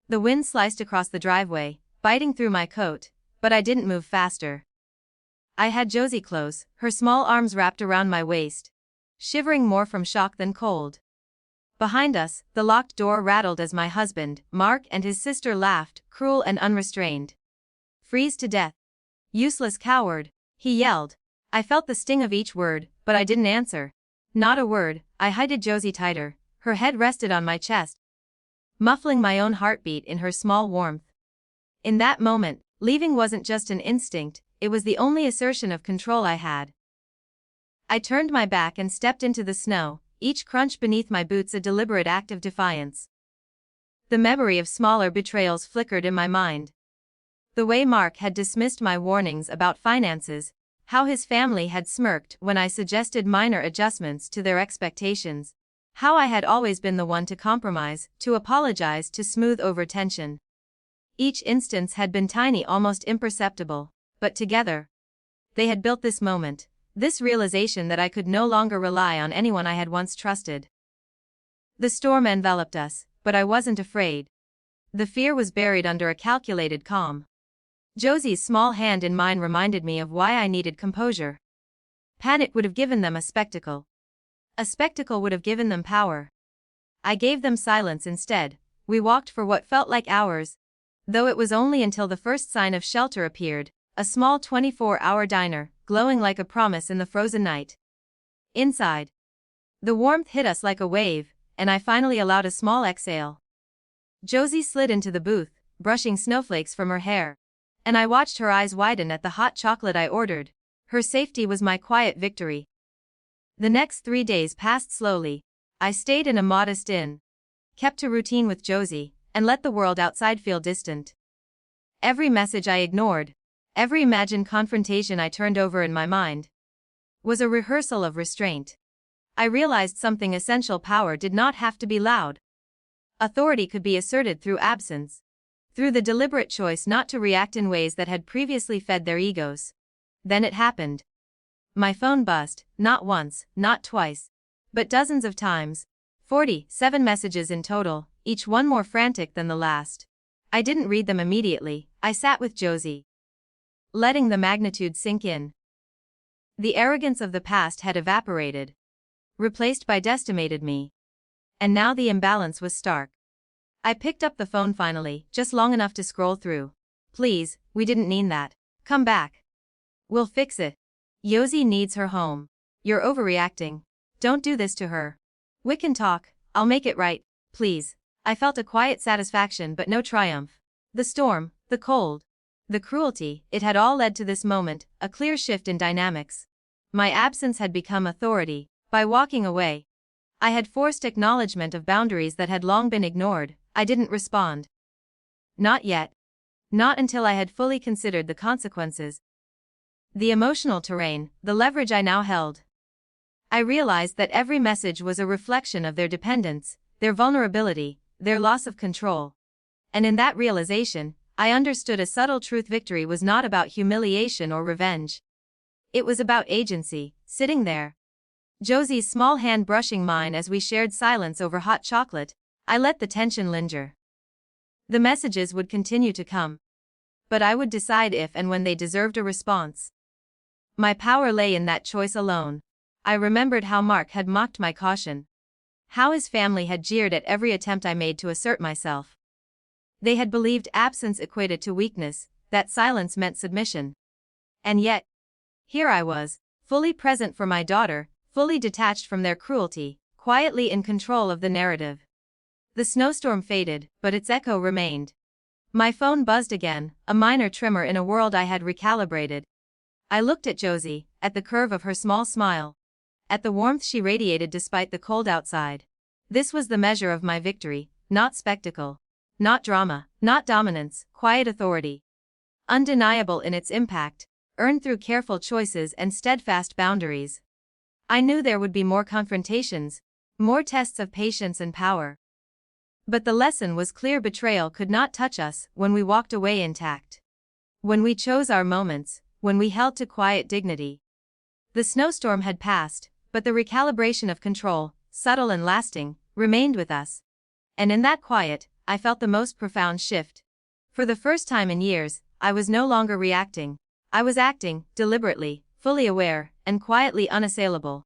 The wind sliced across the driveway, biting through my coat, but I didn't move faster. I had Josie close, her small arms wrapped around my waist, shivering more from shock than cold. Behind us, the locked door rattled as my husband, Mark, and his sister laughed, cruel and unrestrained. "Freeze to death. Useless coward," he yelled. I felt the sting of each word, but I didn't answer. Not a word. I hugged Josie tighter, her head rested on my chest, muffling my own heartbeat in her small warmth. In that moment, leaving wasn't just an instinct, it was the only assertion of control I had. I turned my back and stepped into the snow, each crunch beneath my boots a deliberate act of defiance. The memory of smaller betrayals flickered in my mind. The way Mark had dismissed my warnings about finances, how his family had smirked when I suggested minor adjustments to their expectations, how I had always been the one to compromise, to apologize, to smooth over tension. Each instance had been tiny, almost imperceptible, but together, they had built this moment, this realization that I could no longer rely on anyone I had once trusted. The storm enveloped us, but I wasn't afraid. The fear was buried under a calculated calm. Josie's small hand in mine reminded me of why I needed composure. Panic would have given them a spectacle. A spectacle would have given them power. I gave them silence instead. We walked for what felt like hours, though it was only until the first sign of shelter appeared, a small 24-hour diner, glowing like a promise in the frozen night. Inside, the warmth hit us like a wave, and I finally allowed a small exhale. Josie slid into the booth, brushing snowflakes from her hair, and I watched her eyes widen at the hot chocolate I ordered. Her safety was my quiet victory. The next 3 days passed slowly. I stayed in a modest inn, kept to routine with Josie, and let the world outside feel distant. Every message I ignored, every imagined confrontation I turned over in my mind, was a rehearsal of restraint. I realized something essential: power did not have to be loud. Authority could be asserted through absence, through the deliberate choice not to react in ways that had previously fed their egos. Then it happened. My phone buzzed, not once, not twice, but dozens of times. 47 messages in total, each one more frantic than the last. I didn't read them immediately. I sat with Josie, letting the magnitude sink in. The arrogance of the past had evaporated, replaced by decimated me. And now the imbalance was stark. I picked up the phone finally, just long enough to scroll through. "Please, we didn't mean that. Come back. We'll fix it. Josie needs her home. You're overreacting. Don't do this to her. We can talk. I'll make it right. Please." I felt a quiet satisfaction but no triumph. The storm, the cold, the cruelty, it had all led to this moment, a clear shift in dynamics. My absence had become authority. By walking away, I had forced acknowledgement of boundaries that had long been ignored. I didn't respond. Not yet. Not until I had fully considered the consequences. The emotional terrain, the leverage I now held. I realized that every message was a reflection of their dependence, their vulnerability, their loss of control. And in that realization, I understood a subtle truth: victory was not about humiliation or revenge. It was about agency, sitting there, Josie's small hand brushing mine as we shared silence over hot chocolate. I let the tension linger. The messages would continue to come, but I would decide if and when they deserved a response. My power lay in that choice alone. I remembered how Mark had mocked my caution, how his family had jeered at every attempt I made to assert myself. They had believed absence equated to weakness, that silence meant submission. And yet, here I was, fully present for my daughter, fully detached from their cruelty, quietly in control of the narrative. The snowstorm faded, but its echo remained. My phone buzzed again, a minor tremor in a world I had recalibrated. I looked at Josie, at the curve of her small smile, at the warmth she radiated despite the cold outside. This was the measure of my victory, not spectacle, not drama, not dominance, quiet authority. Undeniable in its impact, earned through careful choices and steadfast boundaries. I knew there would be more confrontations, more tests of patience and power. But the lesson was clear: betrayal could not touch us when we walked away intact. When we chose our moments, when we held to quiet dignity. The snowstorm had passed, but the recalibration of control, subtle and lasting, remained with us. And in that quiet, I felt the most profound shift. For the first time in years, I was no longer reacting. I was acting, deliberately, fully aware, and quietly unassailable.